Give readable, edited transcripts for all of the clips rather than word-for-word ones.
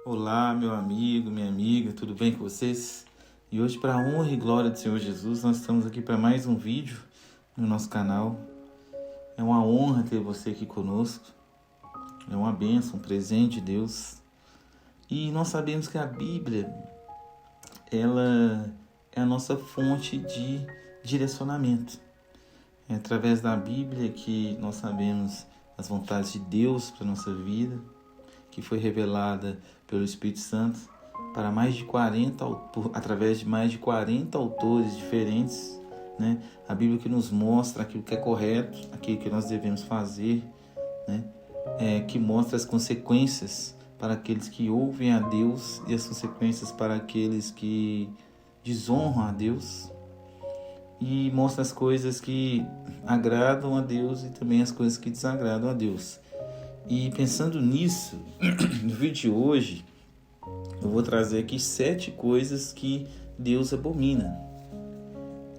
Olá, meu amigo, minha amiga, tudo bem com vocês? E hoje, para a honra e glória do Senhor Jesus, nós estamos aqui para mais um vídeo no nosso canal. É uma honra ter você aqui conosco, é uma bênção, um presente de Deus. E nós sabemos que a Bíblia, ela é a nossa fonte de direcionamento. É através da Bíblia que nós sabemos as vontades de Deus para a nossa vida, que foi revelada pelo Espírito Santo para através de mais de 40 autores diferentes, né? A Bíblia que nos mostra aquilo que é correto, aquilo que nós devemos fazer, né? Que mostra as consequências para aqueles que ouvem a Deus e as consequências para aqueles que desonram a Deus, e mostra as coisas que agradam a Deus e também as coisas que desagradam a Deus. E pensando nisso, no vídeo de hoje, eu vou trazer aqui 7 coisas que Deus abomina.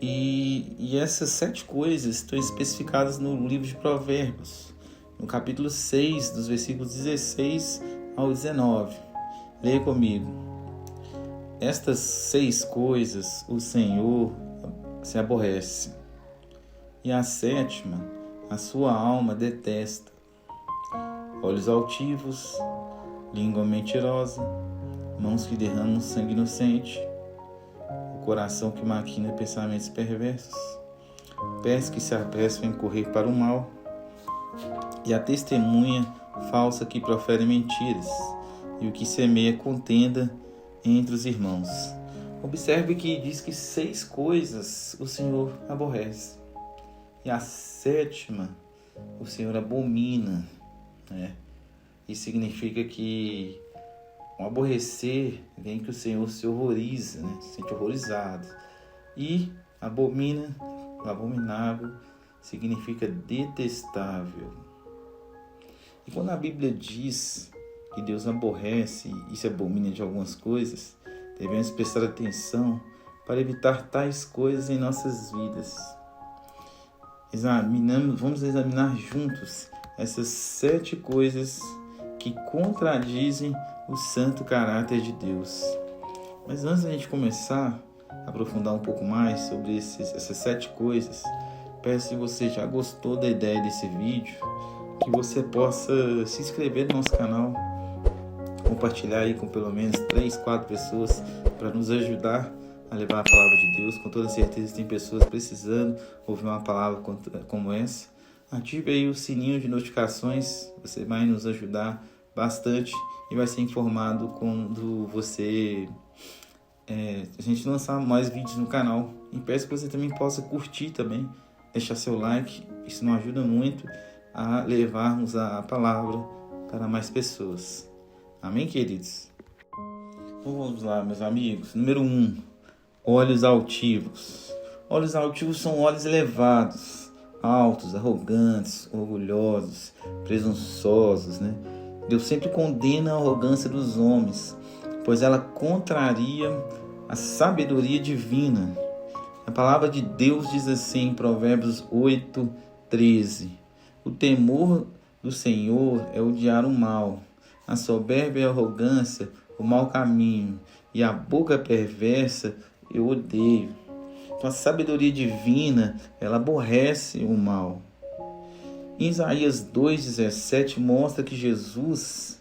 E essas 7 coisas estão especificadas no livro de Provérbios, no capítulo 6, dos versículos 16 ao 19. Leia comigo. Estas 6 coisas o Senhor se aborrece, e a 7ª a sua alma detesta: olhos altivos, língua mentirosa, mãos que derramam sangue inocente, o coração que maquina pensamentos perversos, pés que se apressam em correr para o mal, e a testemunha falsa que profere mentiras, e o que semeia contenda entre os irmãos. Observe que diz que 6 coisas o Senhor aborrece, e a 7ª o Senhor abomina. Isso significa que o aborrecer vem que o Senhor se horroriza, se sente horrorizado. E abomina, o abominável, significa detestável. E quando a Bíblia diz que Deus aborrece e se abomina de algumas coisas, devemos prestar atenção para evitar tais coisas em nossas vidas. Vamos examinar juntos essas 7 coisas que contradizem o santo caráter de Deus. Mas antes da gente começar a aprofundar um pouco mais sobre essas 7 coisas, peço que você já gostou da ideia desse vídeo, que você possa se inscrever no nosso canal, compartilhar aí com pelo menos 3, 4 pessoas para nos ajudar a levar a palavra de Deus. Com toda certeza tem pessoas precisando ouvir uma palavra como essa. Ative aí o sininho de notificações, você vai nos ajudar bastante e vai ser informado quando a gente lançar mais vídeos no canal. E peço que você também possa curtir também, deixar seu like, isso nos ajuda muito a levarmos a palavra para mais pessoas. Amém, queridos? Então vamos lá, meus amigos. Número 1, olhos altivos. Olhos altivos são olhos elevados, altos, arrogantes, orgulhosos, presunçosos, Deus sempre condena a arrogância dos homens, pois ela contraria a sabedoria divina. A palavra de Deus diz assim em Provérbios 8:13: o temor do Senhor é odiar o mal, a soberba e a arrogância, o mau caminho, e a boca perversa eu odeio. Então a sabedoria divina, ela aborrece o mal. Em Isaías 2:17 mostra que Jesus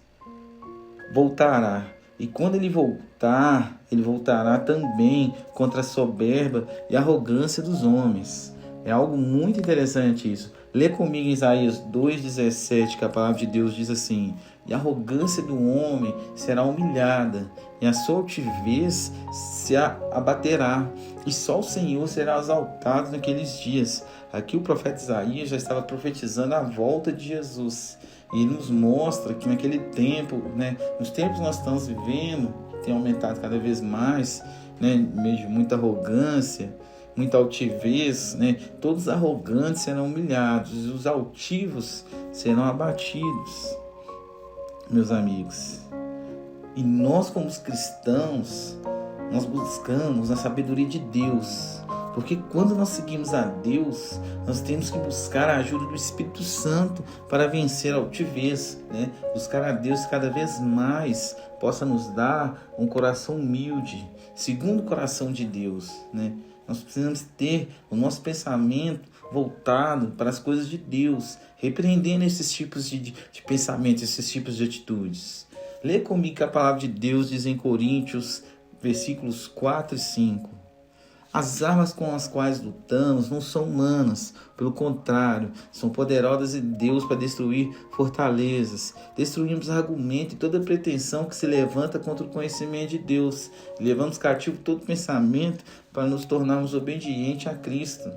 voltará. E quando ele voltará também contra a soberba e a arrogância dos homens. É algo muito interessante isso. Lê comigo em Isaías 2:17, que a palavra de Deus diz assim: e a arrogância do homem será humilhada, e a sua altivez se abaterá, e só o Senhor será exaltado naqueles dias. Aqui o profeta Isaías já estava profetizando a volta de Jesus. E ele nos mostra que naquele tempo, nos tempos que nós estamos vivendo, que tem aumentado cada vez mais, meio de muita arrogância, muita altivez, todos os arrogantes serão humilhados, e os altivos serão abatidos, meus amigos. E nós, como cristãos, nós buscamos a sabedoria de Deus, Porque quando nós seguimos a Deus, nós temos que buscar a ajuda do Espírito Santo para vencer a altivez, né? Buscar a Deus cada vez mais possa nos dar um coração humilde, segundo o coração de Deus, né? Nós precisamos ter o nosso pensamento voltado para as coisas de Deus, repreendendo esses tipos de pensamentos, esses tipos de atitudes. Lê comigo que a palavra de Deus diz em Coríntios, versículos 4 e 5. As armas com as quais lutamos não são humanas, pelo contrário, são poderosas em Deus para destruir fortalezas. Destruímos argumento e toda pretensão que se levanta contra o conhecimento de Deus. Levamos cativo todo pensamento para nos tornarmos obedientes a Cristo.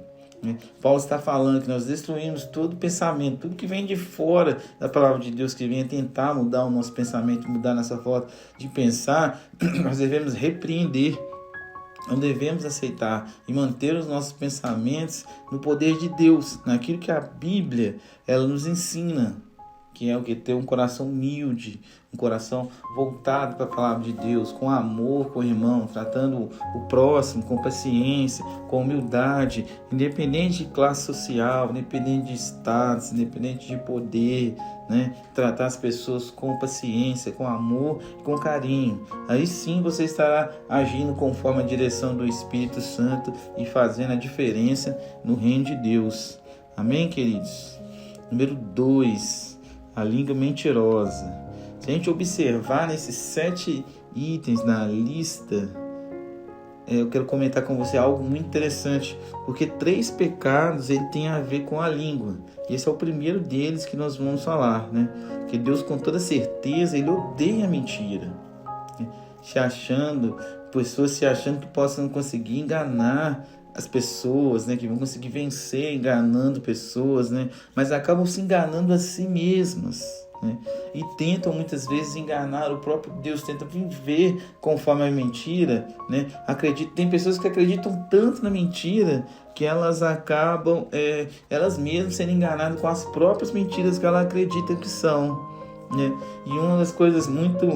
Paulo está falando que nós destruímos todo pensamento, tudo que vem de fora da palavra de Deus, que vem tentar mudar o nosso pensamento, mudar nossa forma de pensar, nós devemos repreender. Não devemos aceitar e manter os nossos pensamentos no poder de Deus, naquilo que a Bíblia ela nos ensina, que é o que? Ter um coração humilde, um coração voltado para a palavra de Deus, com amor com o irmão, tratando o próximo com paciência, com humildade, independente de classe social, independente de status, independente de poder, né? Tratar as pessoas com paciência, com amor e com carinho. Aí sim você estará agindo conforme a direção do Espírito Santo e fazendo a diferença no reino de Deus. Amém, queridos? Número 2. A língua mentirosa. Se a gente observar nesses 7 itens na lista, eu quero comentar com você algo muito interessante, porque 3 pecados ele tem a ver com a língua. Esse é o primeiro deles que nós vamos falar, né? Que Deus, com toda certeza, ele odeia a mentira, pessoas se achando que possam conseguir enganar as pessoas, né, que vão conseguir vencer enganando pessoas, né, mas acabam se enganando a si mesmas, né, e tentam muitas vezes enganar o próprio Deus, tentam viver conforme a mentira, né, tem pessoas que acreditam tanto na mentira que elas acabam elas mesmas sendo enganadas com as próprias mentiras que elas acreditam que são, né, e uma das coisas muito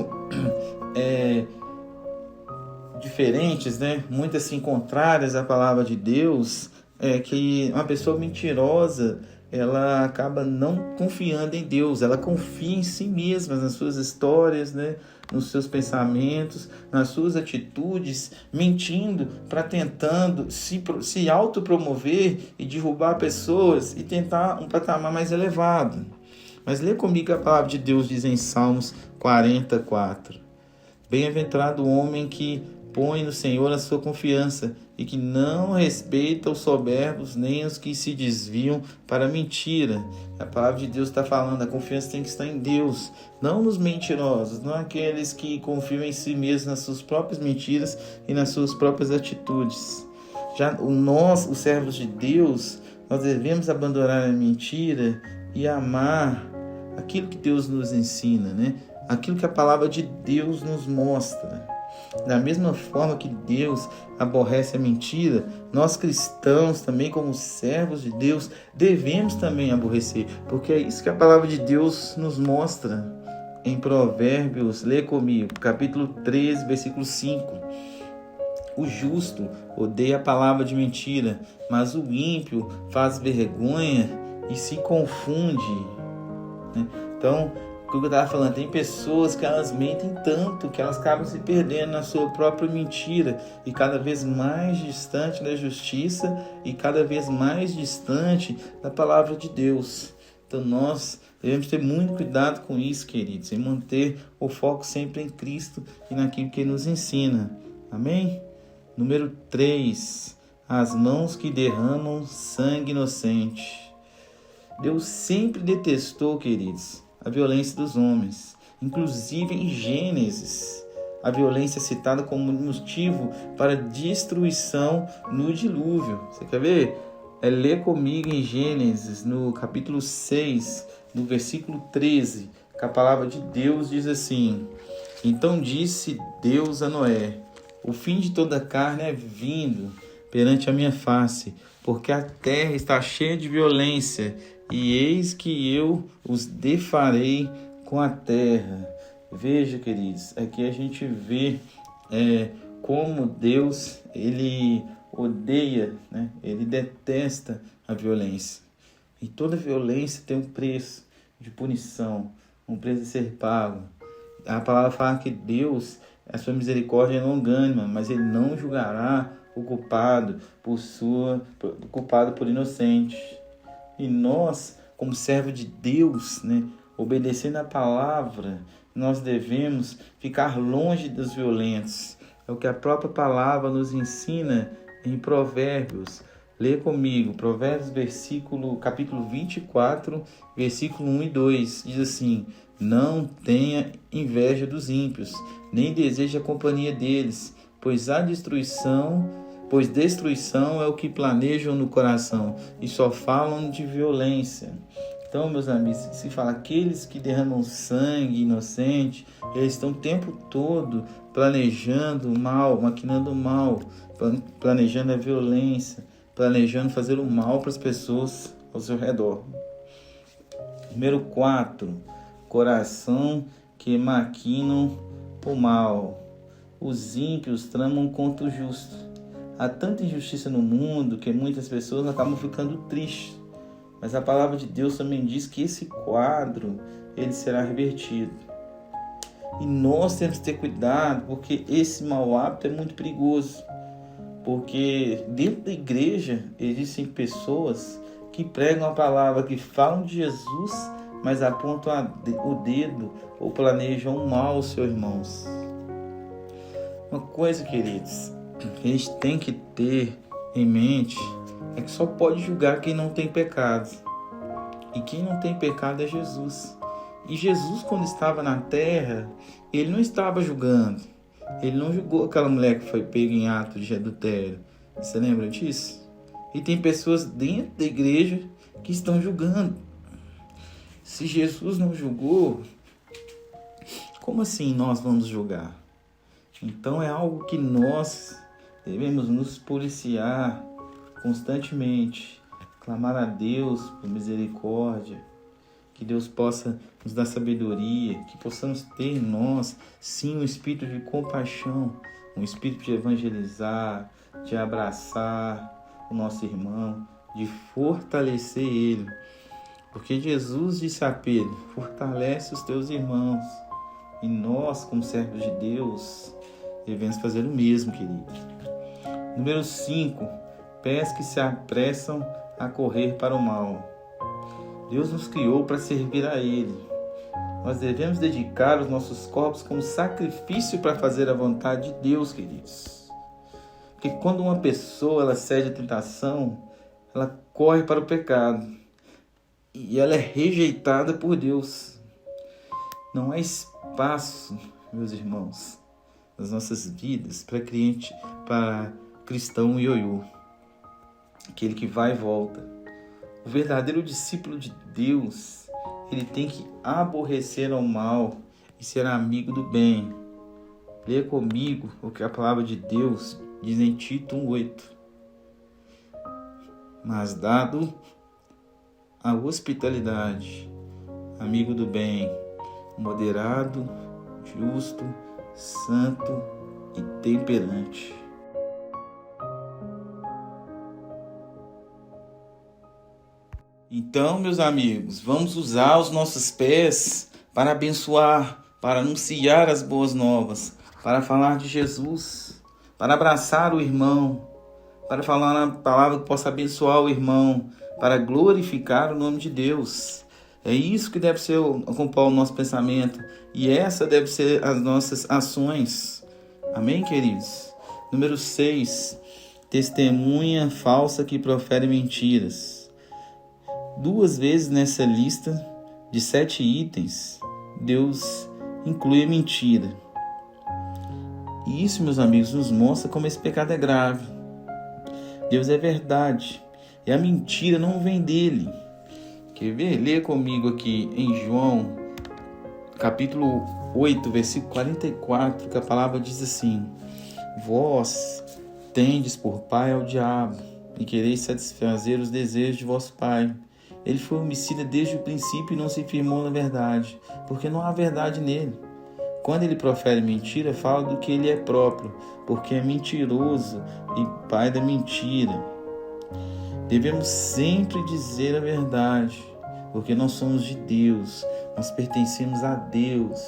diferentes, né? Muito assim contrárias à palavra de Deus, é que uma pessoa mentirosa, ela acaba não confiando em Deus, ela confia em si mesma, nas suas histórias, né? Nos seus pensamentos, nas suas atitudes, mentindo tentando se autopromover e derrubar pessoas e tentar um patamar mais elevado. Mas lê comigo a palavra de Deus diz em Salmos 44. Bem-aventurado o homem que põe no Senhor a sua confiança e que não respeita os soberbos nem os que se desviam para a mentira. A palavra de Deus está falando, a confiança tem que estar em Deus, não nos mentirosos, não aqueles que confiam em si mesmos, nas suas próprias mentiras e nas suas próprias atitudes. Já nós, os servos de Deus, nós devemos abandonar a mentira e amar aquilo que Deus nos ensina, né? Aquilo que a palavra de Deus nos mostra. Da mesma forma que Deus aborrece a mentira, nós cristãos também, como servos de Deus, devemos também aborrecer, porque é isso que a palavra de Deus nos mostra. Em Provérbios, lê comigo, capítulo 13, versículo 5. O justo odeia a palavra de mentira, mas o ímpio faz vergonha e se confunde. Então, o que eu estava falando, tem pessoas que elas mentem tanto que elas acabam se perdendo na sua própria mentira e cada vez mais distante da justiça e cada vez mais distante da palavra de Deus. Então nós devemos ter muito cuidado com isso, queridos, e manter o foco sempre em Cristo e naquilo que Ele nos ensina. Amém? Número 3. As mãos que derramam sangue inocente. Deus sempre detestou, queridos, a violência dos homens. Inclusive em Gênesis, a violência é citada como motivo para destruição no dilúvio. Você quer ver? Lê comigo em Gênesis, no capítulo 6, no versículo 13, que a palavra de Deus diz assim: Então disse Deus a Noé: O fim de toda carne é vindo perante a minha face, porque a terra está cheia de violência, e eis que eu os defarei com a terra. Veja, queridos, aqui a gente vê como Deus ele odeia, né? Ele detesta a violência. E toda violência tem um preço de punição, um preço de ser pago. A palavra fala que Deus, a sua misericórdia é longânima, mas Ele não julgará o culpado por inocente. E nós, como servo de Deus, né, obedecendo a palavra, nós devemos ficar longe dos violentos. É o que a própria palavra nos ensina em Provérbios. Lê comigo, Provérbios capítulo 24, versículo 1 e 2. Diz assim: não tenha inveja dos ímpios, nem deseje a companhia deles, pois destruição é o que planejam no coração e só falam de violência. Então, meus amigos, se fala aqueles que derramam sangue inocente, eles estão o tempo todo planejando o mal, maquinando o mal, planejando a violência, planejando fazer o mal para as pessoas ao seu redor. Número 4, coração que maquinam o mal. Os ímpios tramam contra o justo. Há tanta injustiça no mundo que muitas pessoas acabam ficando tristes. Mas a palavra de Deus também diz que esse quadro ele será revertido. E nós temos que ter cuidado, porque esse mau hábito é muito perigoso. Porque dentro da igreja existem pessoas que pregam a palavra, que falam de Jesus, mas apontam o dedo ou planejam o mal aos seus irmãos. Uma coisa, queridos, que a gente tem que ter em mente é que só pode julgar quem não tem pecado. E quem não tem pecado é Jesus. E Jesus, quando estava na terra, ele não estava julgando. Ele não julgou aquela mulher que foi pega em ato de adultério. Você lembra disso? E tem pessoas dentro da igreja que estão julgando. Se Jesus não julgou, como assim nós vamos julgar? Então é algo que nós devemos nos policiar constantemente, clamar a Deus por misericórdia, que Deus possa nos dar sabedoria, que possamos ter em nós, sim, um espírito de compaixão, um espírito de evangelizar, de abraçar o nosso irmão, de fortalecer ele. Porque Jesus disse a Pedro: fortalece os teus irmãos. E nós, como servos de Deus, devemos fazer o mesmo, querido. Número 5. Pés que se apressam a correr para o mal. Deus nos criou para servir a Ele. Nós devemos dedicar os nossos corpos como sacrifício para fazer a vontade de Deus, queridos. Porque quando uma pessoa ela cede à tentação, ela corre para o pecado. E ela é rejeitada por Deus. Não há espaço, meus irmãos, nas nossas vidas para cristão ioiô. Aquele que vai e volta. O verdadeiro discípulo de Deus, ele tem que aborrecer ao mal e ser amigo do bem. Leia comigo o que a palavra de Deus diz em Tito 1:8. Mas dado a hospitalidade, amigo do bem, moderado, justo, santo e temperante. Então, meus amigos, vamos usar os nossos pés para abençoar, para anunciar as boas novas, para falar de Jesus, para abraçar o irmão, para falar a palavra que possa abençoar o irmão, para glorificar o nome de Deus. É isso que deve ser ocupar o nosso pensamento e essa deve ser as nossas ações. Amém, queridos? Número 6. Testemunha falsa que profere mentiras. 2 vezes nessa lista de 7 itens, Deus inclui a mentira. E isso, meus amigos, nos mostra como esse pecado é grave. Deus é verdade e a mentira não vem dele. Quer ver? Leia comigo aqui em João, capítulo 8, versículo 44, que a palavra diz assim: vós tendes por pai ao diabo e quereis satisfazer os desejos de vosso pai. Ele foi homicida desde o princípio e não se firmou na verdade, porque não há verdade nele. quando ele profere mentira, fala do que ele é próprio, porque é mentiroso e pai da mentira. Devemos sempre dizer a verdade, porque nós somos de Deus, nós pertencemos a Deus.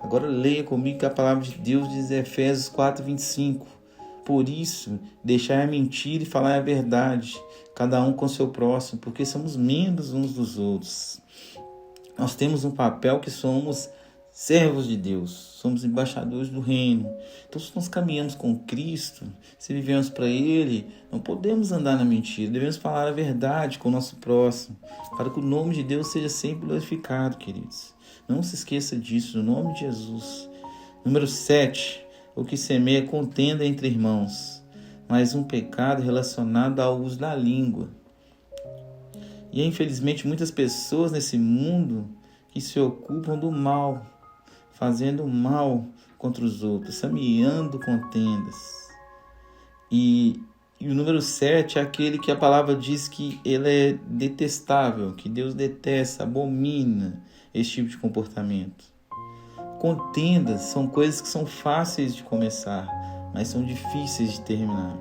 Agora leia comigo que a palavra de Deus diz em Efésios 4:25. Por isso, deixai a mentira e falar a verdade, cada um com seu próximo, porque somos membros uns dos outros. Nós temos um papel que somos servos de Deus, somos embaixadores do reino. Então, se nós caminhamos com Cristo, se vivemos para Ele, não podemos andar na mentira, devemos falar a verdade com o nosso próximo, para que o nome de Deus seja sempre glorificado, queridos. Não se esqueça disso, no nome de Jesus. Número 7, o que semeia é contenda entre irmãos, mas um pecado relacionado ao uso da língua. E infelizmente muitas pessoas nesse mundo que se ocupam do mal, fazendo mal contra os outros, semeando contendas. E o número 7 é aquele que a palavra diz que ele é detestável, que Deus detesta, abomina esse tipo de comportamento. Contendas são coisas que são fáceis de começar, mas são difíceis de terminar.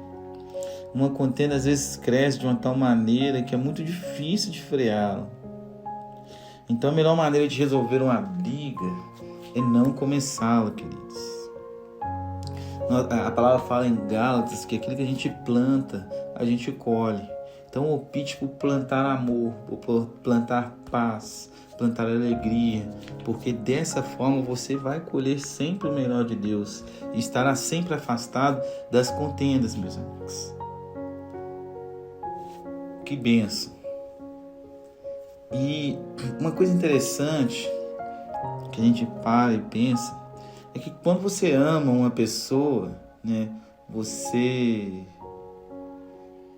Uma contenda às vezes cresce de uma tal maneira que é muito difícil de freá-la. Então a melhor maneira de resolver uma briga é não começá-la, queridos. A palavra fala em Gálatas que aquilo que a gente planta, a gente colhe. Então opte por plantar amor, por plantar paz, plantar alegria, porque dessa forma você vai colher sempre o melhor de Deus e estará sempre afastado das contendas, meus amigos. Que bênção! E uma coisa interessante que a gente para e pensa é que quando você ama uma pessoa, né, você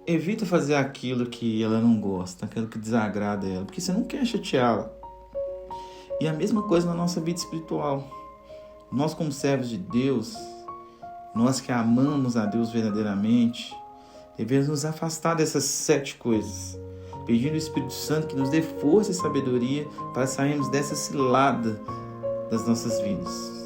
evita fazer aquilo que ela não gosta, aquilo que desagrada ela, porque você não quer chateá-la. E a mesma coisa na nossa vida espiritual. Nós, como servos de Deus, nós que amamos a Deus verdadeiramente, devemos nos afastar dessas 7 coisas, pedindo ao Espírito Santo que nos dê força e sabedoria para sairmos dessa cilada das nossas vidas.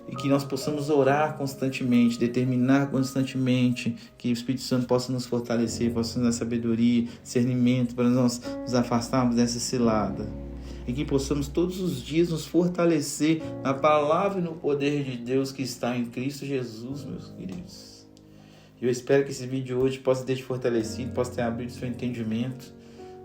E que nós possamos orar constantemente, determinar constantemente, que o Espírito Santo possa nos fortalecer, possa nos dar sabedoria, discernimento para nós nos afastarmos dessa cilada. E que possamos todos os dias nos fortalecer na palavra e no poder de Deus que está em Cristo Jesus, meus queridos. Eu espero que esse vídeo hoje possa ter te fortalecido, possa ter abrido seu entendimento.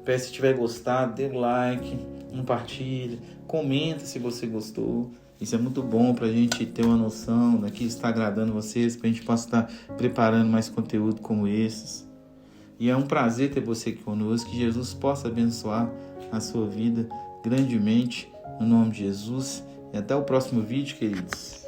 Peço, se tiver gostado, dê um like, compartilhe, comenta se você gostou. Isso é muito bom para a gente ter uma noção daqui está agradando vocês, para a gente possa estar preparando mais conteúdo como esses. E é um prazer ter você aqui conosco, que Jesus possa abençoar a sua vida grandemente, no nome de Jesus. E até o próximo vídeo, queridos.